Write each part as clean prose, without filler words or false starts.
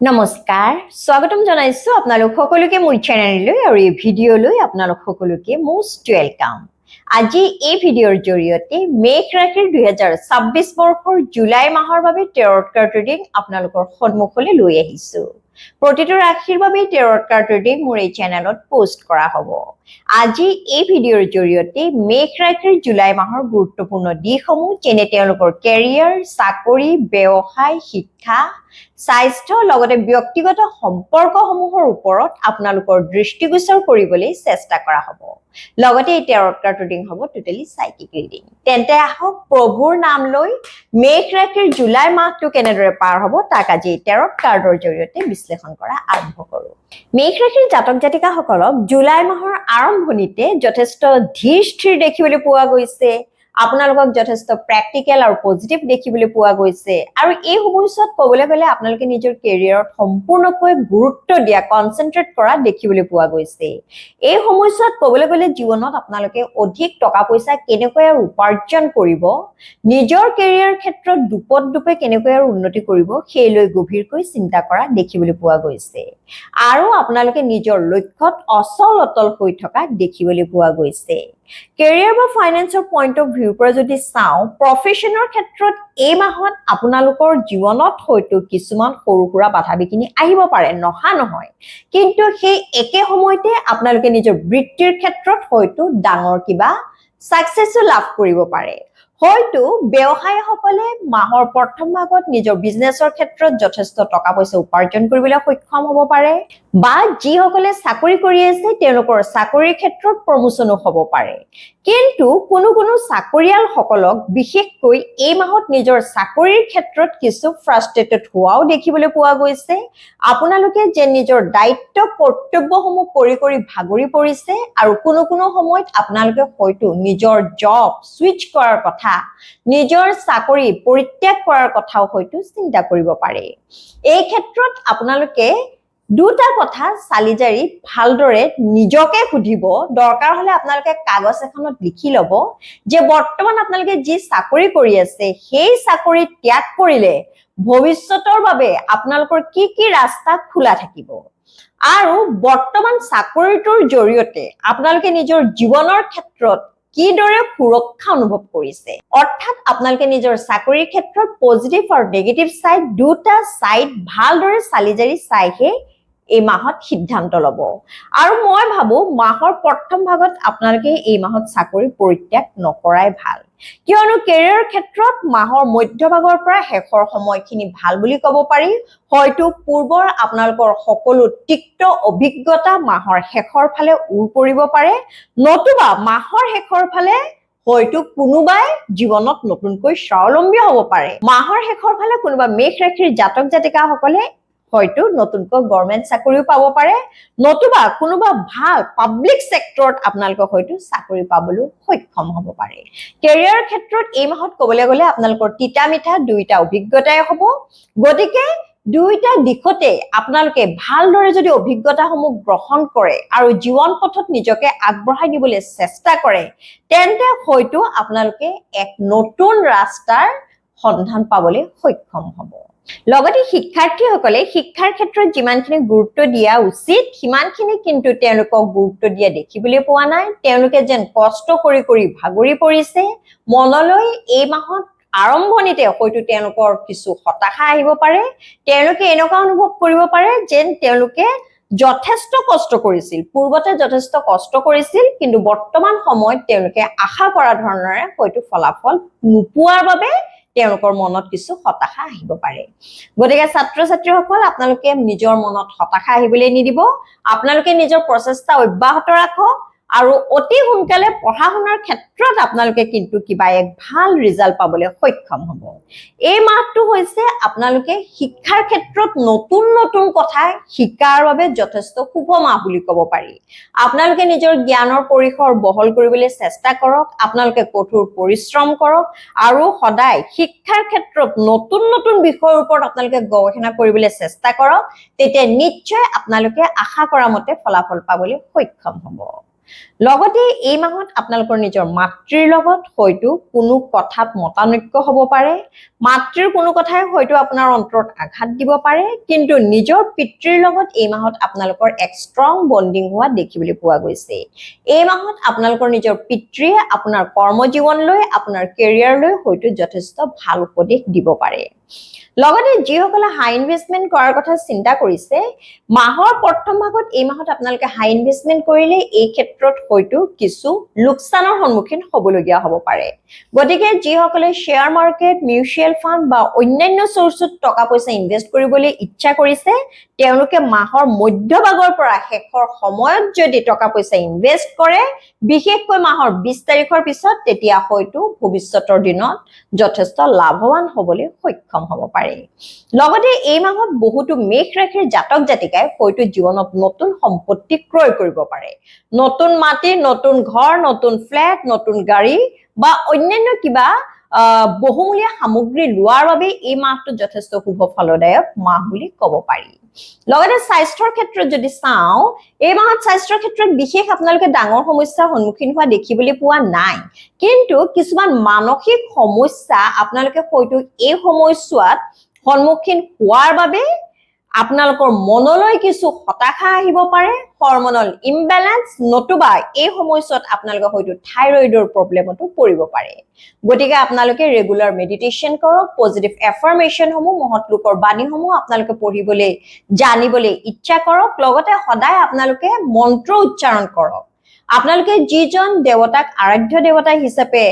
নমস্কাৰ স্বাগতম জনাইছো আপোনালোক সকলোকে মোৰ চেনেললৈ আৰু এই ভিডিঅ'লৈ আপোনালোক সকলোকে মোষ্ট ওয়েলকাম। আজি এই ভিডিঅ'ৰ জৰিয়তে মেঘ ৰাশিৰ 2026 বৰ্ষৰ জুলাই মাহৰ বাবে টেৰট কাৰ্ড ৰিডিং আপোনালোকৰ সন্মুখলৈ লৈ আহিছো। প্ৰতিটো ৰাশিৰ বাবে টেৰট কাৰ্ড ৰিডিং মোৰ এই চেনেলত পোষ্ট কৰা হ'ব। আজি এই ভিডিঅ'ৰ জৰিয়তে মেঘ ৰাশিৰ জুলাই মাহৰ গুৰুত্বপূৰ্ণ দিশসমূহ যেনে তেওঁলোকৰ কেৰিয়াৰ, চাকৰি, ব্যৱসায়, শিক্ষা, স্বাস্থ্য লগতে ব্যক্তিগত সম্পৰ্কসমূহৰ ওপৰত আপোনালোকৰ দৃষ্টিগোচৰ কৰিবলৈ চেষ্টা কৰা হ'ব। লগতে এই টেৰট কাৰ্ড ৰিডিং হ'ব টোটেলি সাইকিক ৰিডিং। তেন্তে আহক প্ৰভুৰ নাম লৈ মেঘ ৰাশিৰ জুলাই মাহটো কেনেদৰে পাৰ হ'ব তাক আজি টেৰট কাৰ্ডৰ জৰিয়তে বিশ্লেষণ কৰা আৰম্ভ কৰোঁ। মেঘ ৰাশিৰ জাতক জাতিকাসকলক জুলাই মাহৰ আৰম্ভণিতে যথেষ্ট ধীৰ স্থিৰ দেখিবলৈ পোৱা গৈছে। আপোনালোকক যথেষ্ট প্ৰেক্টিকেল আৰু পজিটিভ দেখিবলৈ পোৱা গৈছে আৰু এই সময়ছোৱাত ক'বলৈ গ'লে আপোনালোকে নিজৰ কেৰিয়াৰত সম্পূৰ্ণকৈ গুৰুত্ব দিয়া, কনচেন্ট্ৰেট কৰা দেখিবলৈ পোৱা গৈছে। এই সময়ছোৱাত ক'বলৈ গ'লে জীৱনত আপোনালোকে অধিক টকা পইচা কেনেকৈ আৰু উপাৰ্জন কৰিব, নিজৰ কেৰিয়াৰ ক্ষেত্ৰত দুপে কেনেকৈ আৰু উন্নতি কৰিব সেই লৈ গভীৰকৈ চিন্তা কৰা দেখিবলৈ পোৱা গৈছে আৰু আপোনালোকে নিজৰ লক্ষ্যত অচল অটল হৈ থকা দেখিবলৈ পোৱা গৈছে। কেৰিয়াৰ বা ফাইনেন্সৰ পইণ্ট অফ ভিউৰ পৰা যদি চাওঁ, প্ৰফেশ্যনৰ ক্ষেত্ৰত এই মাহত আপোনালোকৰ জীৱনত হয়তো কিছুমান সৰু সুৰা বাধা বিঘিনি আহিব পাৰে, নহা নহয়, কিন্তু সেই একে সময়তে আপোনালোকে নিজৰ বৃত্তিৰ ক্ষেত্ৰত হয়তো ডাঙৰ কিবা সাকসেছো লাভ কৰিব পাৰে। হয়তো ব্যৱসায়ীসকলে মাহৰ প্ৰথম ভাগত নিজৰ বিজনেছৰ ক্ষেত্ৰত যথেষ্ট টকা পইচা উপাৰ্জন কৰিবলৈ সক্ষম হ'ব পাৰে বা যিসকলে চাকৰি কৰি আছে তেওঁলোকৰ চাকৰিৰ ক্ষেত্ৰত প্ৰমোচনো হ'ব পাৰে। কিন্তু কোনো চাকৰিয়াল সকলক বিশেষকৈ এই মাহত নিজৰ চাকৰিৰ ক্ষেত্ৰত কিছু ফ্ৰাষ্ট্ৰেটেড হোৱাও দেখিবলৈ পোৱা গৈছে। আপোনালোকে যে নিজৰ দায়িত্ব কৰ্তব্যসমূহ কৰি ভাগৰি পৰিছে আৰু কোনো সময়ত আপোনালোকে হয়তো নিজৰ জব সুইচ কৰাৰ কথা, নিজৰ চাকৰি পৰিত্যাগ কৰাৰ কথাও হয়তো চিন্তা কৰিব পাৰে। এই ক্ষেত্ৰত আপোনালোকে দুটা কথা চালিজাৰি ভালদৰে নিজকে সুধিব, দৰকাৰ হলে আপোনালোকে কাগজ এখনত লিখি ল'ব যে বৰ্তমান আপোনালোকে যি চাকৰি কৰি আছে সেই চাকৰি ত্যাগ কৰিলে ভৱিষ্যতৰ বাবে আপোনালোকৰ কি ৰাস্তা খোলা থাকিব আৰু বৰ্তমান চাকৰিটোৰ জৰিয়তে আপোনালোকে নিজৰ জীৱনৰ ক্ষেত্ৰত কিদৰে সুৰক্ষা অনুভৱ কৰিছে। অৰ্থাৎ আপোনালোকে নিজৰ চাকৰিৰ ক্ষেত্ৰত পজিটিভ আৰু নেগেটিভ সাইড দুটা সাইড ভালদৰে চালিজাৰি চাইহে এই মাহত সিদ্ধান্ত ল'ব। আৰু মই ভাবো মাহৰ প্ৰথম ভাগত আপোনালোকে এই মাহত চাকৰি পৰিত্যাগ নকৰাই ভাল, কিয়নো কেৰিয়াৰ ক্ষেত্ৰত মাহৰ মধ্যভাগৰ পৰা শেষৰ সময়খিনি ভাল বুলি ক'ব পাৰি। হয়তো পূৰ্বৰ আপোনালোকৰ সকলো তিক্ত অভিজ্ঞতা মাহৰ শেষৰ ফালে উৰ পৰিব পাৰে, নতুবা মাহৰ শেষৰ ফালে হয়তো কোনোবাই জীৱনত নতুনকৈ স্বাৱলম্বী হ'ব পাৰে। মাহৰ শেষৰ ফালে কোনোবা মেঘ ৰাশিৰ জাতক জাতিকাসকলে হয়তো নতুনকৈ গভৰ্ণমেণ্ট চাকৰিও পাব পাৰে, নতুবা কোনোবা ভাল পাব্লিক সেক্টৰত আপোনালোকক হয়তো চাকৰি পাবলৈ সক্ষম হ'ব পাৰে। কেৰিয়াৰ ক্ষেত্ৰত এই মাহত ক'বলৈ গ'লে আপোনালোকৰ তিতা মিঠা দুইটা অভিজ্ঞতাই হ'ব। গতিকে দুইটা দিশতে আপোনালোকে ভালদৰে যদি অভিজ্ঞতাসমূহ গ্ৰহণ কৰে আৰু জীৱন পথত নিজকে আগবঢ়াই নিবলৈ চেষ্টা কৰে, তেন্তে হয়তো আপোনালোকে এক নতুন ৰাস্তাৰ সন্ধান পাবলৈ সক্ষম হ'ব। লগতে শিক্ষাৰ্থীসকলে শিক্ষাৰ ক্ষেত্ৰত যিমানখিনি গুৰুত্ব দিয়া উচিত সিমানখিনি কিন্তু তেওঁলোকক গুৰুত্ব দিয়া দেখিবলৈ পোৱা নাই। তেওঁলোকে যেন কষ্ট কৰি ভাগৰি পৰিছে। মনলৈ এই মাহত আৰম্ভণিতে হয়তো তেওঁলোকৰ কিছু হতাশা আহিব পাৰে। তেওঁলোকে এনেকুৱা অনুভৱ কৰিব পাৰে যেন তেওঁলোকে যথেষ্ট কষ্ট কৰিছিল, পূৰ্বতে যথেষ্ট কষ্ট কৰিছিল, কিন্তু বৰ্তমান সময়ত তেওঁলোকে আশা কৰা ধৰণৰে হয়তো ফলাফল নোপোৱাৰ বাবে তেওঁলোকৰ মনত কিছু হতাশা আহিব পাৰে। গতিকে ছাত্ৰ ছাত্ৰীসকল আপোনালোকে নিজৰ মনত হতাশা আহিবলৈ নিদিব। আপোনালোকে নিজৰ প্ৰচেষ্টা অব্যাহত ৰাখক আৰু অতি সোনকালে পঢ়া শুনাৰ ক্ষেত্ৰত আপোনালোকে কিন্তু কিবা এক ভাল ৰিজাল্ট পাবলৈ সক্ষম হ'ব। এই মাহটো হৈছে আপোনালোকে শিক্ষাৰ ক্ষেত্ৰত নতুন কথা শিকাৰ বাবে যথেষ্ট শুভ মাহ বুলি ক'ব পাৰি। আপোনালোকে নিজৰ জ্ঞানৰ পৰিসৰ বহল কৰিবলৈ চেষ্টা কৰক, আপোনালোকে কঠোৰ পৰিশ্ৰম কৰক আৰু সদায় শিক্ষাৰ ক্ষেত্ৰত নতুন বিষয়ৰ ওপৰত আপোনালোকে গৱেষণা কৰিবলৈ চেষ্টা কৰক। তেতিয়া নিশ্চয় আপোনালোকে আশা কৰা মতে ফলাফল পাবলৈ সক্ষম হ'ব। লগতে এই মাহত আপোনালোকৰ নিজৰ মাতৃৰ লগত হয়তো কোনো কথাত মতানৈক্য হ'ব পাৰে মাতৃৰ কোনো কথাই হয়তো আপোনাৰ অন্তৰত আঘাত দিব পাৰে কিন্তু নিজৰ পিতৃৰ লগত এই মাহত আপোনালোকৰ এক ষ্ট্ৰং বন্ডিং হোৱা দেখিবলৈ পোৱা গৈছে এই মাহত আপোনালোকৰ নিজৰ পিতৃয়ে আপোনাৰ কৰ্মজীৱনলৈ আপোনাৰ কেৰিয়াৰলৈ হয়তো যথেষ্ট ভাল উপদেশ দিব পাৰে লগতে যিসকলে হাই ইনভেষ্টমেন্ট কৰাৰ কথা চিন্তা কৰিছে মাহৰ প্ৰথম ভাগত এই মাহত আপোনালোকে হাই ইনভেষ্টমেন্ট কৰিলে এই ক্ষেত্ৰত হয়তো কিছু লোকচানৰ সন্মুখীন হ'বলগীয়া হ'ব পাৰে গতিকে যিসকলে শ্বেয়াৰ মাৰ্কেট মিউচুৱেল ফাণ্ড বা অন্যান্য চৰ্চত টকা পইচা ইনভেষ্ট কৰিবলৈ ইচ্ছা কৰিছে তেওঁলোকে মাহৰ মধ্যভাগৰ পৰা শেষৰ সময়ত যদি টকা পইচা ইনভেষ্ট কৰে বিশেষকৈ মাহৰ 20 তাৰিখৰ পিছত তেতিয়া হয়তো ভৱিষ্যতৰ দিনত যথেষ্ট লাভৱান হ'বলৈ সক্ষম হ'ব পাৰে লগতে এই মাহত বহুতো মেষ ৰাশিৰ জাতক জাতিকাই হয়তো জীৱনত নতুন সম্পত্তি ক্ৰয় কৰিব পাৰে নতুন মাটি নতুন ঘৰ নতুন ফ্ল্যাট নতুন গাড়ী বা অন্যান্য কিবা বহুমূলীয়া সামগ্ৰী লোৱাৰ বাবে এই মাহটো যথেষ্ট শুভ ফলদায়ক মাহ বুলি ক'ব পাৰি লগতে স্বাস্থ্যৰ ক্ষেত্ৰত যদি চাও এই মাহত স্বাস্থ্যৰ ক্ষেত্ৰত বিশেষ আপোনালোকে ডাঙৰ সমস্যাৰ সন্মুখীন হোৱা দেখিবলৈ পোৱা নাই কিন্তু কিছুমান মানসিক সমস্যা আপোনালোকে হয়তো এই সময়ছোৱাত সন্মুখীন হোৱাৰ বাবে আপোনালোকৰ মনলৈ কিছু হতাশা আহিব পাৰে হৰমনাল ইমবেলেন্স নতুবা এই সময়ছোৱাত আপোনালোকে হয়তো থাইৰয়ডৰ প্ৰবলেমতো পৰিব পাৰে গতিকে আপোনালোকে ৰেগুলাৰ মেডিটেশ্যন কৰক পজিটিভ এফাৰ্মেশ্যন সমূহ মহৎ লোকৰ বাণী সমূহ আপোনালোকে পঢ়িবলৈ জানিবলৈ ইচ্ছা কৰক লগতে সদায় আপোনালোকে মন্ত্ৰ উচ্চাৰণ কৰক আপোনালোকে যিজন দেৱতাক আৰাধ্য দেৱতা হিচাপে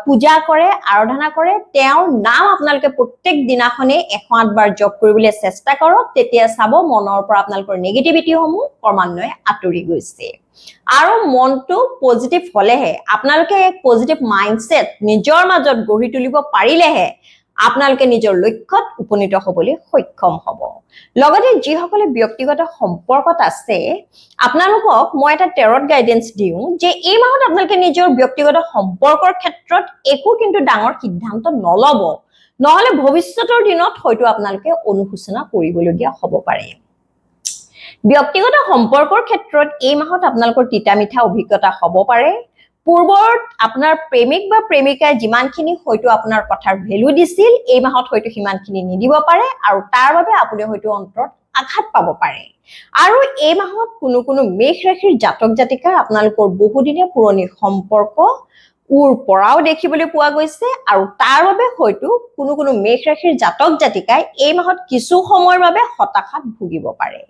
পূজা কৰে আৰাধনা কৰে তেওঁৰ নাম আপোনালোকে প্ৰত্যেক দিনাখনে 108 বাৰ জপ কৰিবলৈ চেষ্টা কৰক তেতিয়া চাব মনৰ পৰা আপোনালোকৰ নেগেটিভিটি সমূহ ক্ৰমান্বয়ে আঁতৰি গৈছে আৰু মনটো পজিটিভ হলেহে আপোনালোকে এক পজিটিভ মাইন্ডসেট নিজৰ মাজত গঢ়ি তুলিব পাৰিলেহে আপোনালোকে নিজৰ লক্ষ্যত উপনীত হ'বলৈ সক্ষম হ'ব লগতে যিসকলে ব্যক্তিগত সম্পৰ্কত আছে আপোনালোকক মই এটা টেৰট গাইডেন্স দিওঁ যে এই মাহত আপোনালোকে নিজৰ ব্যক্তিগত সম্পৰ্কৰ ক্ষেত্ৰত একো কিন্তু ডাঙৰ সিদ্ধান্ত নলব নহলে ভৱিষ্যতৰ দিনত হয়তো আপোনালোকে অনুশোচনা কৰিবলগীয়া হ'ব পাৰে ব্যক্তিগত সম্পৰ্কৰ ক্ষেত্ৰত এই মাহত আপোনালোকৰ তিতা মিঠা অভিজ্ঞতা হ'ব পাৰে পূৰ্বত আপোনাৰ প্ৰেমিক বা প্ৰেমিকাই যিমানখিনি হয়তো আপোনাৰ কথাৰ ভ্যালু দিছিল এই মাহত হয়তো সিমানখিনি নিদিব পাৰে আৰু তাৰ বাবে আপুনি হয়তো অন্তৰত আঘাত পাব পাৰে আৰু এই মাহত কোনো মেষ ৰাশিৰ জাতক জাতিকাৰ আপোনালোকৰ বহুদিনে পুৰণি সম্পৰ্ক উৰ পৰাও দেখিবলৈ পোৱা গৈছে আৰু তাৰ বাবে হয়তো কোনো মেষ ৰাশিৰ জাতক জাতিকাই এই মাহত কিছু সময়ৰ বাবে হতাশাত ভুগিব পাৰে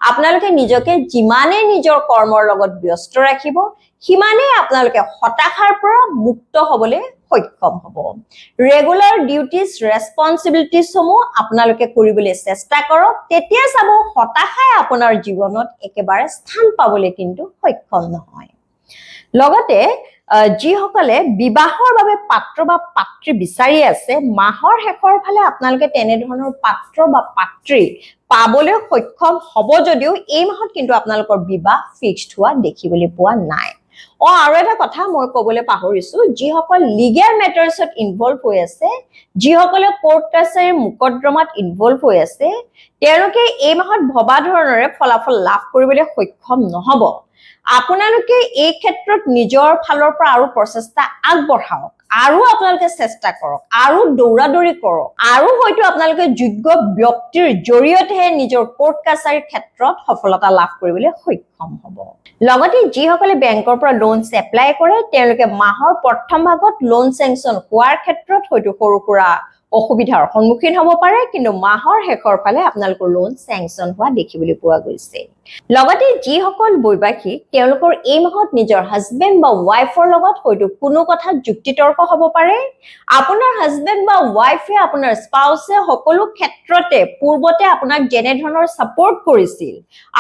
আপোনালোকে নিজকে যিমানে নিজৰ কৰ্মৰ লগত ব্যস্ত ৰাখিব সিমানে আপোনালোকে হতাশাৰ পৰা মুক্ত হ'বলৈ সক্ষম হ'ব ৰেগুলাৰ ডিউটিজ ৰেসপন্সিবিলিটিজ সমূহ আপোনালোকে কৰিবলৈ চেষ্টা কৰক তেতিয়া চাব হতাশাই আপোনাৰ জীৱনত একেবাৰে স্থান পাবলৈ কিন্তু সক্ষম নহয় লগতে যিসকলে বিবাহৰ বাবে পাত্ৰ বা পাত্ৰী বিচাৰি আছে মাহৰ শেষৰ ফালে আপোনালোকে তেনে ধৰণৰ পাত্ৰ বা পাত্ৰী পাবলৈ সক্ষম হ'ব যদিও এই মাহত কিন্তু আপোনালোকৰ বিবাহ ফিক্সড হোৱা দেখিবলৈ পোৱা নাই আৰু এটা কথা মই ক'বলৈ পাহৰিছো যিসকল লিগেল মেটাৰ্ছত ইনভলভ হৈ আছে যিসকলে কোৰ্ট কাছাৰীৰ মুকদ্দমাত ইনভলভ হৈ আছে তেওঁলোকে এই মাহত ভবা ধৰণৰে ফলাফল লাভ কৰিবলৈ সক্ষম নহ'ব আপোনালোকে এই ক্ষেত্ৰত নিজৰ ফালৰ পৰা আৰু প্ৰচেষ্টা আগবঢ়াওক আৰু আপোনালোকে চেষ্টা কৰক আৰু দৌৰাদৌৰি কৰক আৰু হয়তো আপোনালোকে যোগ্য ব্যক্তিৰ জৰিয়তেহে নিজৰ কোৰ্ট কাছাৰীৰ ক্ষেত্ৰত সফলতা লাভ কৰিবলৈ সক্ষম হ'ব লগতে যিসকলে বেংকৰ পৰা লোনছ এপ্লাই কৰে তেওঁলোকে মাহৰ প্ৰথম ভাগত লোন চেংচন হোৱাৰ ক্ষেত্ৰত হয়তো সৰু সুৰা অসুবিধাৰ সন্মুখীন হ'ব পাৰে কিন্তু মাহৰ শেষৰ ফালে আপোনালোকৰ লোন চেংচন হোৱা দেখিবলৈ পোৱা গৈছে লগতে যিসকল বৈবাহিক তেওঁলোকৰ এই মাহত নিজৰ হাজবেণ্ড বা ওয়াইফৰ লগত হয়তো কোনো কথা যুক্তিতৰ্ক হ'ব পাৰে আপোনাৰ হাজবেণ্ড বা ওয়াইফে আপোনাৰ স্পাউছে সকলো ক্ষেত্ৰতে পূৰ্বতে আপোনাক যেনে ধৰণৰ সাপোৰ্ট কৰিছিল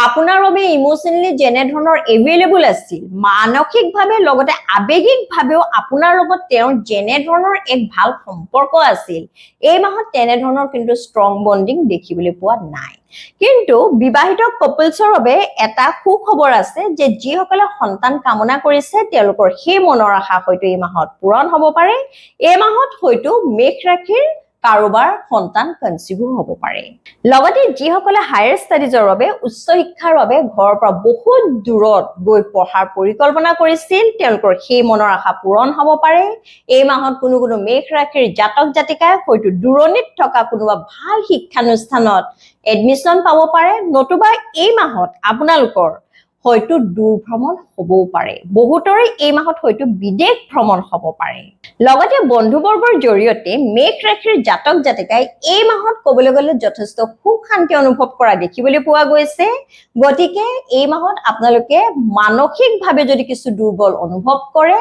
আপোনাৰ বাবে ইমোশনালি যেনে ধৰণৰ এভেইলেবল আছিল মানসিকভাৱে লগতে আবেগিকভাৱেও আপোনাৰ লগত তেওঁৰ যেনে ধৰণৰ এক ভাল সম্পৰ্ক আছিল এই মাহত তেনে ধৰণৰ কিন্তু ষ্ট্ৰং বন্ডিং দেখিবলৈ পোৱা নাই কিন্তু বিবাহিত কাপলছৰ বাবে এটা সুখবৰ আছে যে যিসকলে সন্তান কামনা কৰিছে তেওঁলোকৰ সেই মনৰ আশা হয়তো এই মাহত পূৰণ হ'ব পাৰে এই মাহত হয়তো মেষ ৰাশিৰ কাৰোবাৰ সন্তান কনচিভ হ'ব পাৰে লগতে যিসকলে হায়াৰ ষ্টাডিজৰ বাবে উচ্চ শিক্ষাৰ বাবে ঘৰৰ পৰা বহুত দূৰত গৈ পঢ়াৰ পৰিকল্পনা কৰিছিল তেওঁলোকৰ সেই মনৰ আশা পূৰণ হ'ব পাৰে এই মাহত কোনো মেঘ ৰাশিৰ জাতক জাতিকাই হয়তো দূৰণিত থকা কোনোবা ভাল শিক্ষানুষ্ঠানত এডমিশন পাব পাৰে নতুবা এই মাহত আপোনালোকৰ হয়তো দূৰ ভ্ৰমণ হ'বও পাৰে বহুতৰে এই মাহত হয়তো বিদেশ ভ্ৰমণ হ'ব পাৰে লগতে বন্ধুবৰ্গৰ জৰিয়তে মেঘ ৰাশিৰ জাতক জাতিকাই এই মাহত ক'বলৈ গ'লে যথেষ্ট সুখ শান্তি অনুভৱ কৰা দেখিবলৈ পোৱা গৈছে গতিকে এই মাহত আপোনালোকে মানসিকভাৱে যদি কিছু দুৰ্বল অনুভৱ কৰে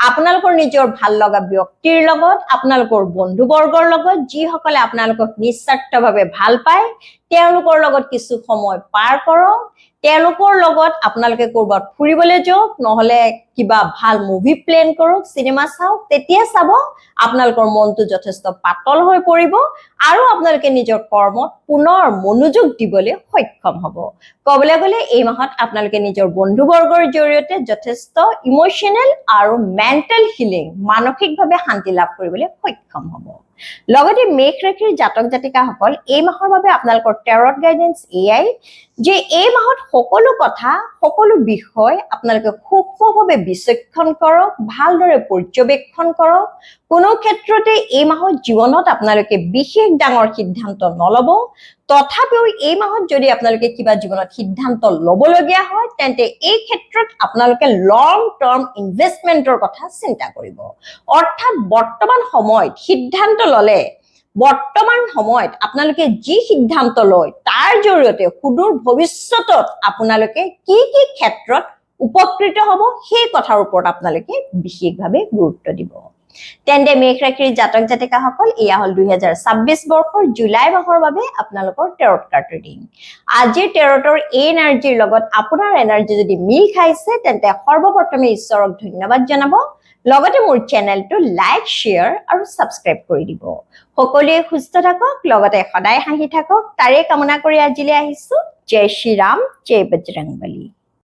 আপোনালোকৰ নিজৰ ভাল লগা ব্যক্তিৰ লগত আপোনালোকৰ বন্ধুবৰ্গৰ লগত যিসকলে আপোনালোকক নিস্বাৰ্থভাৱে ভাল পায় তেওঁলোকৰ লগত কিছু সময় পাৰ কৰক তেওঁলোকৰ লগত আপোনালোকে কৰবাত ফুৰিবলৈ যাওক নহলে কিবা ভাল মুভি প্লেন কৰক সিনেমা চাওক তেতিয়া চাব আপোনালোকৰ মনটো যথেষ্ট পাতল হৈ পৰিব আৰু আপোনালোকে নিজৰ কৰ্মত পুনৰ মনোযোগ দিবলৈ সক্ষম হ'ব ক'বলৈ গ'লে এই মাহত আপোনালোকে নিজৰ বন্ধুবৰ্গৰ জৰিয়তে যথেষ্ট ইমোশনাল আৰু মেন্টেল হিলিং মানসিকভাৱে শান্তি লাভ কৰিবলৈ সক্ষম হ'ব লগতে মেঘ ৰাশিৰ জাতক জাতিকাসকল এই মাহৰ বাবে আপোনালোকৰ টেৰট গাইডেন্স এআই যে এই মাহত সকলো কথা সকলো বিষয় আপোনালোকে সূক্ষ্মভাৱে বিচক্ষণ কৰক ভালদৰে পৰ্যবেক্ষণ কৰক কোনো ক্ষেত্ৰতে এই মাহত জীৱনত আপোনালোকে বিশেষ ডাঙৰ সিদ্ধান্ত নলব তথাপিও এই মাহত যদি আপোনালোকে কিবা জীৱনত সিদ্ধান্ত লবলগীয়া হয় তেন্তে এই ক্ষেত্ৰত আপোনালোকে লং টাৰ্ম ইনভেষ্টমেন্টৰ কথা চিন্তা কৰিব অৰ্থাৎ বৰ্তমান সময়ত সিদ্ধান্ত ললে বৰ্তমান সময়ত আপোনালোকে যি সিদ্ধান্ত লয় তাৰ জৰিয়তে সুদূৰ ভৱিষ্যতত আপোনালোকে কি ক্ষেত্ৰত উপকৃত হ'ব সেই কথাৰ ওপৰত আপোনালোকে বিশেষভাৱে গুৰুত্ব দিব তেন্তে মেঘ ৰাশিৰ জাতক জাতিকাসকল এয়া হল 2026 বৰ্ষৰ জুলাই মাহৰ বাবে আপোনালোকৰ টেৰট কাৰ্ড ৰিডিং আজিৰ টেৰটৰ এই এনাৰ্জিৰ লগত আপোনাৰ এনাৰ্জি যদি মিল খাইছে তেন্তে সৰ্বপ্ৰথমে ঈশ্বৰক ধন্যবাদ জনাব লগতে মোৰ চেনেলটো লাইক শেয়াৰ আৰু সাবস্ক্ৰাইব কৰি দিব সকলোৱে সুস্থ থাকক লগতে সদায় হাঁহি থাকক তাৰে কামনা কৰি আজিলৈ আহিছো জয় শ্ৰী ৰাম জয় বজৰংবলী